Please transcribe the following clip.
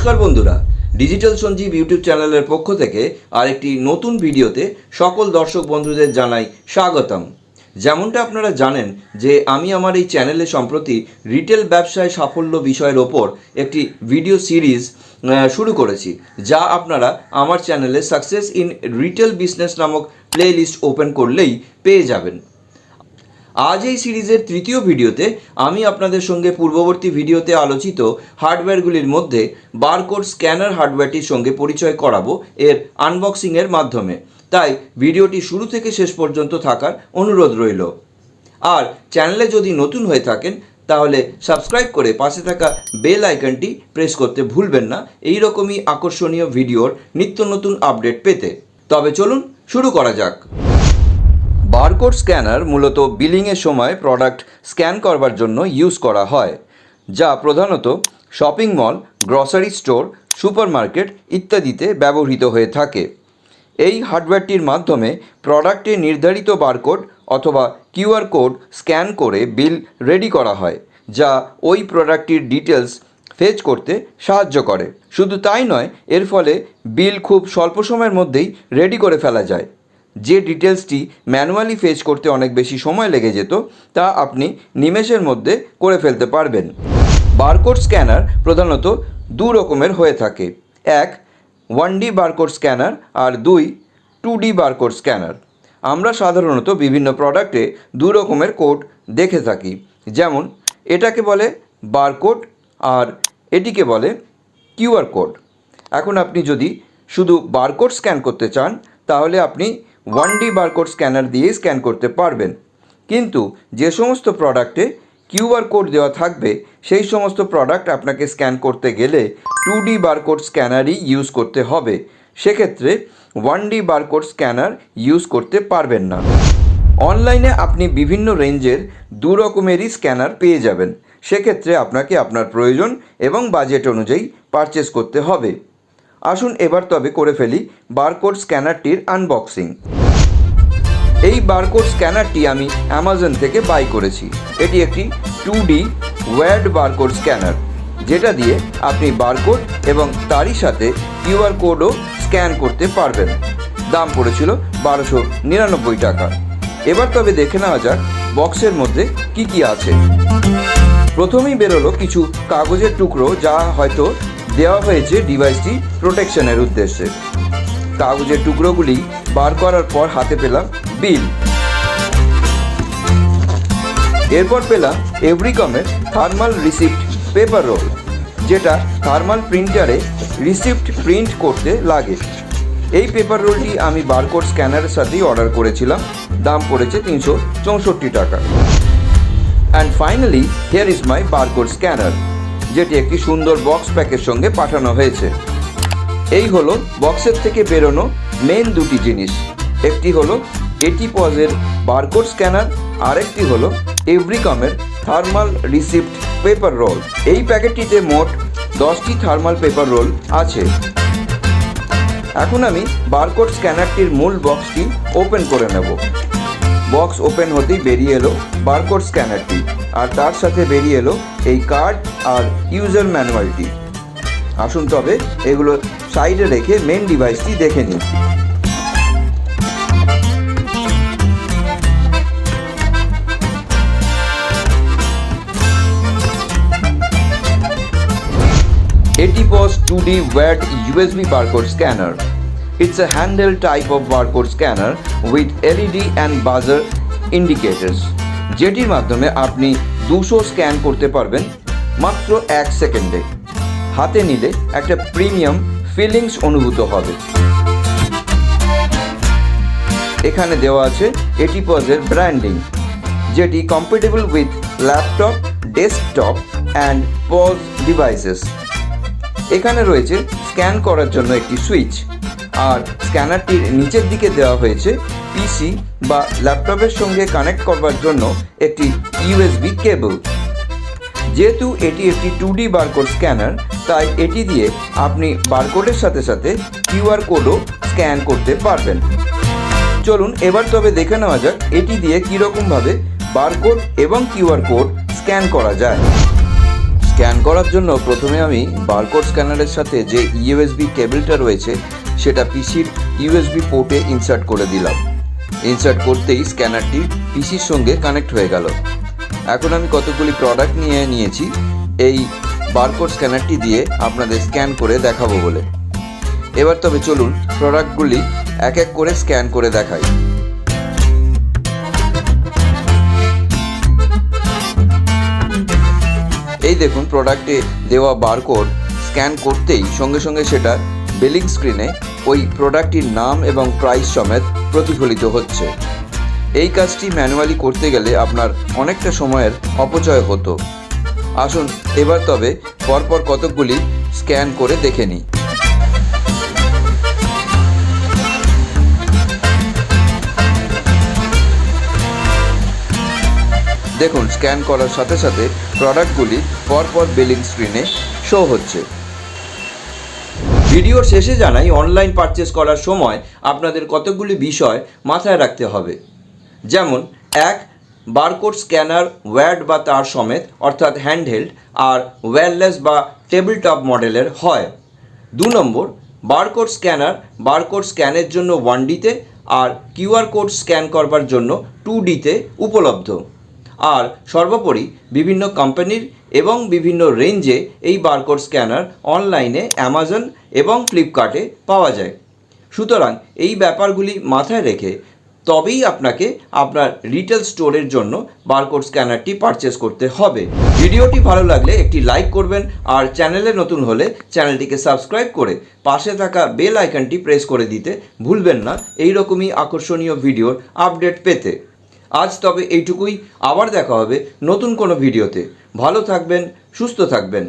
নমস্কার বন্ধুরা, digital Sanjeev YouTube চ্যানেলের পক্ষ থেকে আরেকটি নতুন ভিডিওতে সকল দর্শক বন্ধুদের জানাই স্বাগতম। যেমনটা আপনারা জানেন যে আমি আমার এই চ্যানেলে সম্প্রতি রিটেল ব্যবসায় সাফল্য বিষয়ের ওপর একটি ভিডিও সিরিজ শুরু করেছি, যা আপনারা আমার চ্যানেলে সাকসেস ইন রিটেল বিজনেস নামক প্লেলিস্ট ওপেন করলেই পেয়ে যাবেন। আজ এই সিরিজের তৃতীয় ভিডিওতে আমি আপনাদের সঙ্গে পূর্ববর্তী ভিডিওতে আলোচিত হার্ডওয়্যারগুলির মধ্যে বারকোড স্ক্যানার হার্ডওয়্যারটির সঙ্গে পরিচয় করাবো এর আনবক্সিংয়ের মাধ্যমে। তাই ভিডিওটি শুরু থেকে শেষ পর্যন্ত থাকার অনুরোধ রইল। আর চ্যানেলে যদি নতুন হয়ে থাকেন তাহলে সাবস্ক্রাইব করে পাশে থাকা বেল আইকনটি প্রেস করতে ভুলবেন না এই রকমই আকর্ষণীয় ভিডিওর নিত্য নতুন আপডেট পেতে। তবে চলুন শুরু করা যাক। বারকোড স্ক্যানার মূলত বিলিংয়ের সময় প্রোডাক্ট স্ক্যান করবার জন্য ইউজ করা হয়, যা প্রধানত shopping mall, grocery store, supermarket ইত্যাদিতে ব্যবহৃত হয়ে থাকে। এই হার্ডওয়্যারটির মাধ্যমে প্রোডাক্টে নির্ধারিত বারকোড অথবা কিউআর কোড স্ক্যান করে বিল রেডি করা হয়, যা ওই প্রোডাক্টটির ডিটেলস ফেচ করতে সাহায্য করে। শুধু তাই নয়, এর ফলে বিল খুব স্বল্প সময়ের মধ্যেই রেডি করে ফেলা যায়। যে ডিটেলসটি ম্যানুয়ালি ফেচ করতে অনেক বেশি সময় লেগে যেত, তা আপনি নিমেষের মধ্যে করে ফেলতে পারবেন। বারকোড স্ক্যানার প্রধানত দু রকমের হয়ে থাকে, এক 1D বারকোড স্ক্যানার আর 2 2D বারকোড স্ক্যানার। আমরা সাধারণত বিভিন্ন প্রোডাক্টে দু রকমের কোড দেখে থাকি, যেমন এটাকে বলে বারকোড আর এটিকে বলে কিউআর কোড। এখন আপনি যদি শুধু বারকোড স্ক্যান করতে চান তাহলে আপনি 1D বারকোড স্ক্যানার দিয়ে স্ক্যান করতে পারবেন, কিন্তু যে সমস্ত প্রোডাক্টে কিউআর কোড দেওয়া থাকবে সেই সমস্ত প্রোডাক্ট আপনাকে স্ক্যান করতে গেলে 2D বারকোড স্ক্যানারই ইউজ করতে হবে। সেক্ষেত্রে 1D বারকোড স্ক্যানার ইউজ করতে পারবেন না। অনলাইনে আপনি বিভিন্ন রেঞ্জের দু রকমেরই স্ক্যানার পেয়ে যাবেন। সেক্ষেত্রে আপনাকে আপনার প্রয়োজন এবং বাজেট অনুযায়ী পারচেস করতে হবে। আসুন এবার তবে করে ফেলি বারকোড স্ক্যানারটির আনবক্সিং। এই বারকোড স্ক্যানারটি আমি অ্যামাজন থেকে বাই করেছি। এটি একটি 2D ওয়্যার্ড বারকোড স্ক্যানার, যেটা দিয়ে আপনি বারকোড এবং তারই সাথে কিউআর কোডও স্ক্যান করতে পারবেন। দাম পড়েছিল 1299 টাকা। এবার তবে দেখে নেওয়া যাক বক্সের মধ্যে কি কি আছে। প্রথমেই বেরোলো কিছু কাগজের টুকরো, যা হয়তো দেওয়া হয়েছে ডিভাইসটি প্রোটেকশনের উদ্দেশ্যে। কাগজের টুকরোগুলি বার করার পর হাতে পেলাম বিল। এরপর পেলাম এভরিকমের থার্মাল রিসিপ্ট পেপার রোল, যেটা থার্মাল প্রিন্টারে রিসিপ্ট প্রিন্ট করতে লাগে। এই পেপার রোলটি আমি বারকোড স্ক্যানারের সাথেই অর্ডার করেছিলাম। দাম পড়েছে 364 টাকা। And finally here is my barcode scanner, যেটি একটি সুন্দর বক্স প্যাকের সঙ্গে পাঠানো হয়েছে। এই হলো বক্সের থেকে বেরোনো মেন দুটি জিনিস। একটি হলো এটিপজের বারকোড স্ক্যানার, আরেকটি হলো এভরিকমের থার্মাল রিসিপ্ট পেপার রোল। এই প্যাকেটটিতে মোট 10টি থার্মাল পেপার রোল আছে। এখন আমি বারকোড স্ক্যানারটির মূল বক্সটি ওপেন করে নেব। বক্স ওপেন হতেই বেরিয়ে এলো বারকোড স্ক্যানারটি, আর তার সাথে বেরিয়ে এলো এই কার্ড আর ইউজার ম্যানুয়ালটি। আসুন তবে এগুলো সাইডে রেখে মেন ডিভাইসটি দেখে নিই। Etipos 2D WAD USB barcode scanner. It's a handheld type of barcode scanner with LED and buzzer indicators, যেটির মাধ্যমে আপনি 200 স্ক্যান করতে পারবেন মাত্র 1 সেকেন্ডে। হাতে নিলে একটা প্রিমিয়াম ফিলিংস অনুভূত হবে। এখানে দেওয়া আছে এটিপজের ব্র্যান্ডিং, যেটি compatible with laptop, desktop and POS devices. এখানে রয়েছে স্ক্যান করার জন্য একটি সুইচ, আর স্ক্যানারটির নিচের দিকে দেওয়া হয়েছে পিসি বা ল্যাপটপের সঙ্গে কানেক্ট করবার জন্য একটি ইউএসবি কেবল। যেহেতু এটি একটি 2D বারকোড স্ক্যানার, তাই এটি দিয়ে আপনি বারকোডের সাথে সাথে কিউআর কোডও স্ক্যান করতে পারবেন। চলুন এবার তবে দেখে নেওয়া যাক এটি দিয়ে কীরকমভাবে বারকোড এবং কিউআর কোড স্ক্যান করা যায়। স্ক্যান করার জন্য প্রথমে আমি বারকোড স্ক্যানারের সাথে যে ইউএসবি কেবলটা রয়েছে সেটা পিসির ইউএসবি পোর্টে ইনসার্ট করে দিলাম। ইনসার্ট করতেই স্ক্যানারটি পিসির সঙ্গে কানেক্ট হয়ে গেল। এখন আমি কতগুলি প্রোডাক্ট নিয়েছি এই বারকোড স্ক্যানারটি দিয়ে আপনাদের স্ক্যান করে দেখাবো বলে। এবার তবে চলুন প্রোডাক্টগুলি এক এক করে স্ক্যান করে দেখাই। এই দেখুন প্রোডাক্টে দেওয়া বারকোড স্ক্যান করতেই সঙ্গে সঙ্গে সেটা বিলিং স্ক্রিনে ওই প্রোডাক্টটির নাম এবং প্রাইস সমেত প্রতিফলিত হচ্ছে। এই কাজটি ম্যানুয়ালি করতে গেলে আপনার অনেকটা সময়ের অপচয় হতো। আসুন এবার তবে পরপর কতকগুলি স্ক্যান করে দেখে নিই। দেখুন স্ক্যান করার সাথে সাথে প্রোডাক্টগুলি পরপর বিলিং স্ক্রিনে শো হচ্ছে। ভিডিওর শেষে জানাই অনলাইন পারচেস করার সময় আপনাদের কতগুলি বিষয় মাথায় রাখতে হবে। যেমন 1, বারকোড স্ক্যানার ওয়্যার্ড বা তার সমেত অর্থাৎ হ্যান্ডহেল্ড আর ওয়্যারলেস বা টেবিল টপ মডেলের হয়। 2 নম্বর, বারকোড স্ক্যানার বারকোড স্ক্যানের জন্য 1Dতে আর কিউআর কোড স্ক্যান করবার জন্য 2Dতে উপলব্ধ। আর সর্বোপরি বিভিন্ন কোম্পানির এবং বিভিন্ন রেঞ্জে এই বারকোড স্ক্যানার অনলাইনে অ্যামাজন এবং ফ্লিপকার্টে পাওয়া যায়। সুতরাং এই ব্যাপারগুলি মাথায় রেখে তবেই আপনাকে আপনার রিটেল স্টোরের জন্য বারকোড স্ক্যানারটি পারচেস করতে হবে। ভিডিওটি ভালো লাগলে একটি লাইক করবেন আর চ্যানেলে নতুন হলে চ্যানেলটিকে সাবস্ক্রাইব করে পাশে থাকা বেল আইকনটি প্রেস করে দিতে ভুলবেন না এই রকমই আকর্ষণীয় ভিডিওর আপডেট পেতে। আজ তবে এইটুকুই, আবার দেখা হবে নতুন কোনো ভিডিওতে। ভালো থাকবেন, সুস্থ থাকবেন।